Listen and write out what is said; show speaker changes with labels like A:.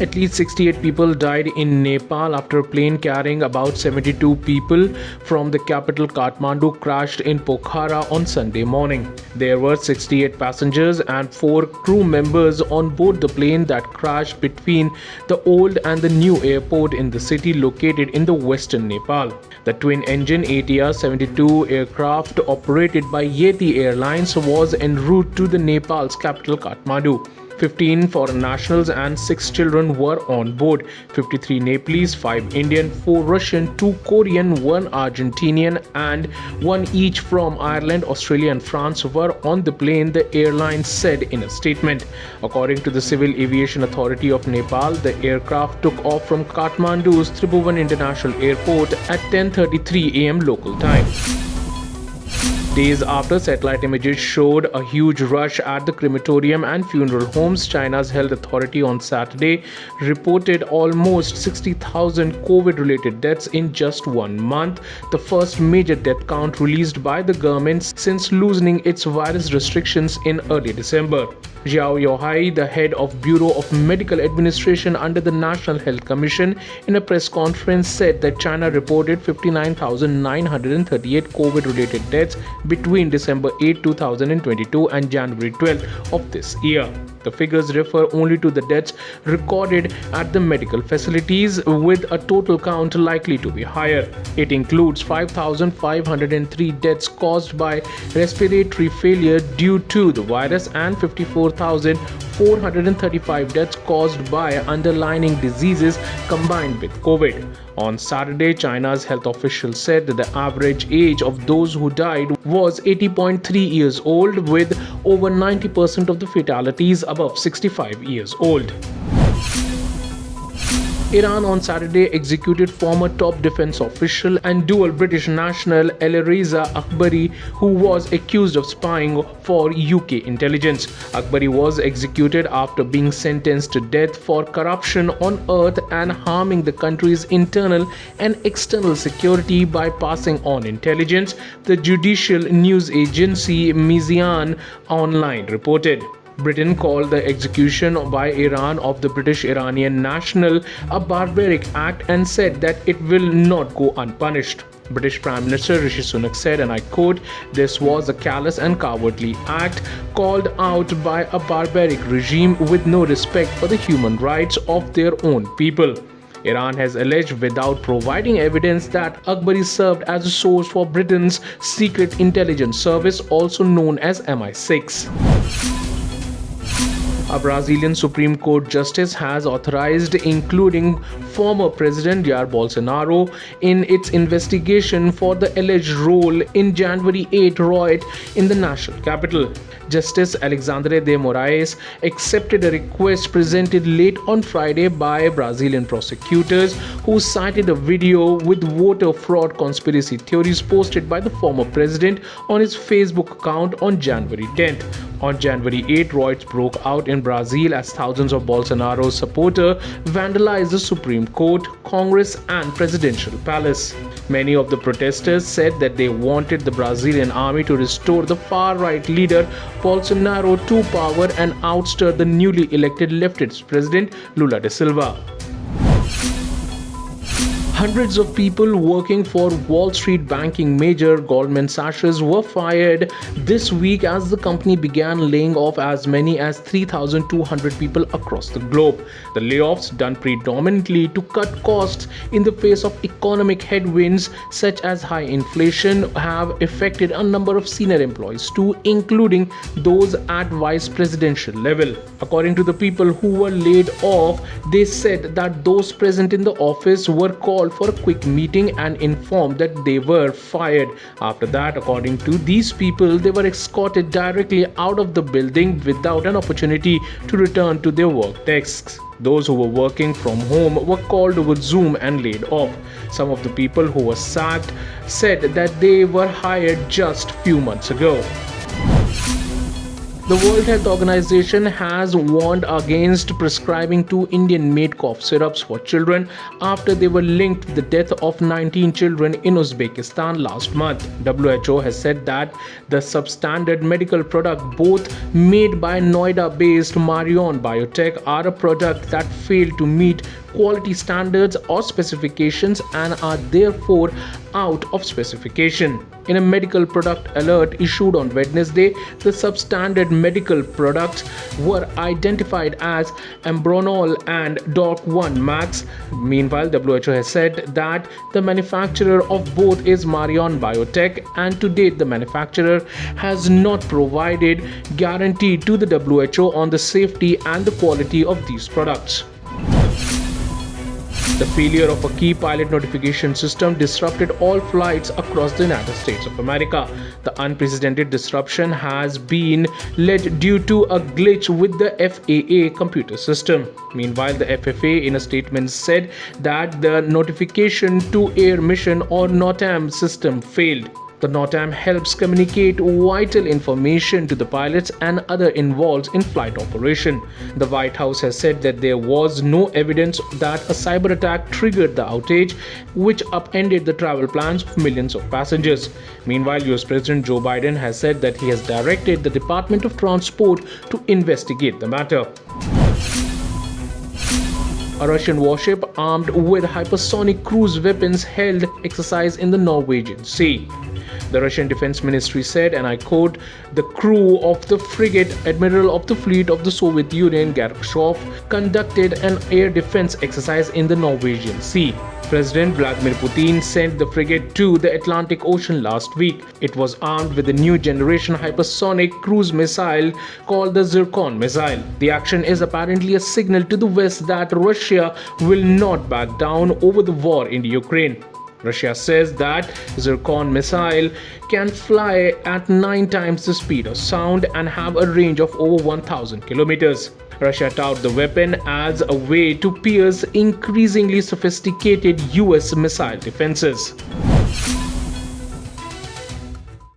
A: At least 68 people died in Nepal after a plane carrying about 72 people from the capital Kathmandu crashed in Pokhara on Sunday morning. There were 68 passengers and 4 crew members on board the plane that crashed between the old and the new airport in the city located in the western Nepal. The twin-engine ATR-72 aircraft operated by Yeti Airlines was en route to the Nepal's capital Kathmandu. 15 foreign nationals and 6 children were on board. 53 Nepalese, 5 Indian, 4 Russian, 2 Korean, 1 Argentinian and 1 each from Ireland, Australia and France were on the plane, the airline said in a statement. According to the Civil Aviation Authority of Nepal, the aircraft took off from Kathmandu's Tribhuvan International Airport at 10:33 am local time. Days after satellite images showed a huge rush at the crematorium and funeral homes, China's health authority on Saturday reported almost 60,000 COVID-related deaths in just 1 month, the first major death count released by the government since loosening its virus restrictions in early December. Zhao Yohai, the head of Bureau of Medical Administration under the National Health Commission, in a press conference said that China reported 59,938 COVID-related deaths between December 8, 2022 and January 12 of this year. The figures refer only to the deaths recorded at the medical facilities, with a total count likely to be higher. It includes 5,503 deaths caused by respiratory failure due to the virus and 54,435 deaths caused by underlying diseases combined with COVID. On Saturday, China's health officials said that the average age of those who died was 80.3 years old, with over 90% of the fatalities above 65 years old. Iran on Saturday executed former top defense official and dual British national Alireza Akbari, who was accused of spying for UK intelligence. Akbari was executed after being sentenced to death for corruption on earth and harming the country's internal and external security by passing on intelligence, the judicial news agency Mizian Online reported. Britain called the execution by Iran of the British Iranian national a barbaric act and said that it will not go unpunished. British Prime Minister Rishi Sunak said, and I quote, "This was a callous and cowardly act called out by a barbaric regime with no respect for the human rights of their own people." Iran has alleged, without providing evidence, that Akbari served as a source for Britain's secret intelligence service, also known as MI6. A Brazilian Supreme Court justice has authorized including former President Jair Bolsonaro in its investigation for the alleged role in January 8 riot in the national capital. Justice Alexandre de Moraes accepted a request presented late on Friday by Brazilian prosecutors, who cited a video with voter fraud conspiracy theories posted by the former president on his Facebook account on January 10th. On January 8, riots broke out in Brazil as thousands of Bolsonaro's supporters vandalized the Supreme Court, Congress and Presidential Palace. Many of the protesters said that they wanted the Brazilian army to restore the far-right leader Bolsonaro to power and outstir the newly elected leftist president Lula da Silva. Hundreds of people working for Wall Street banking major Goldman Sachs were fired this week as the company began laying off as many as 3,200 people across the globe. The layoffs, done predominantly to cut costs in the face of economic headwinds such as high inflation, have affected a number of senior employees too, including those at vice presidential level. According to the people who were laid off, they said that those present in the office were called for a quick meeting and informed that they were fired. After that, according to these people, they were escorted directly out of the building without an opportunity to return to their work desks. Those who were working from home were called over Zoom and laid off. Some of the people who were sacked said that they were hired just few months ago. The World Health Organization has warned against prescribing two Indian-made cough syrups for children after they were linked with the death of 19 children in Uzbekistan last month. WHO has said that the substandard medical product, both made by Noida-based Marion Biotech, are a product that failed to meet quality standards or specifications and are therefore out of specification. In a medical product alert issued on Wednesday, the substandard medical products were identified as Ambronol and Doc-1 Max. Meanwhile, WHO has said that the manufacturer of both is Marion Biotech, and to date the manufacturer has not provided guarantee to the WHO on the safety and the quality of these products. The failure of a key pilot notification system disrupted all flights across the United States of America. The unprecedented disruption has been led due to a glitch with the FAA computer system. Meanwhile, the FAA in a statement said that the notification to air mission or NOTAM system failed. The NOTAM helps communicate vital information to the pilots and other involved in flight operation. The White House has said that there was no evidence that a cyber attack triggered the outage, which upended the travel plans of millions of passengers. Meanwhile, US President Joe Biden has said that he has directed the Department of Transport to investigate the matter. A Russian warship armed with hypersonic cruise weapons held exercise in the Norwegian Sea. The Russian Defense Ministry said, and I quote, "The crew of the frigate, Admiral of the Fleet of the Soviet Union Gorbachev, conducted an air defense exercise in the Norwegian Sea." President Vladimir Putin sent the frigate to the Atlantic Ocean last week. It was armed with a new generation hypersonic cruise missile called the Zircon missile. The action is apparently a signal to the West that Russia will not back down over the war in Ukraine. Russia says that Zircon missile can fly at 9 times the speed of sound and have a range of over 1,000 kilometers. Russia touted the weapon as a way to pierce increasingly sophisticated US missile defenses.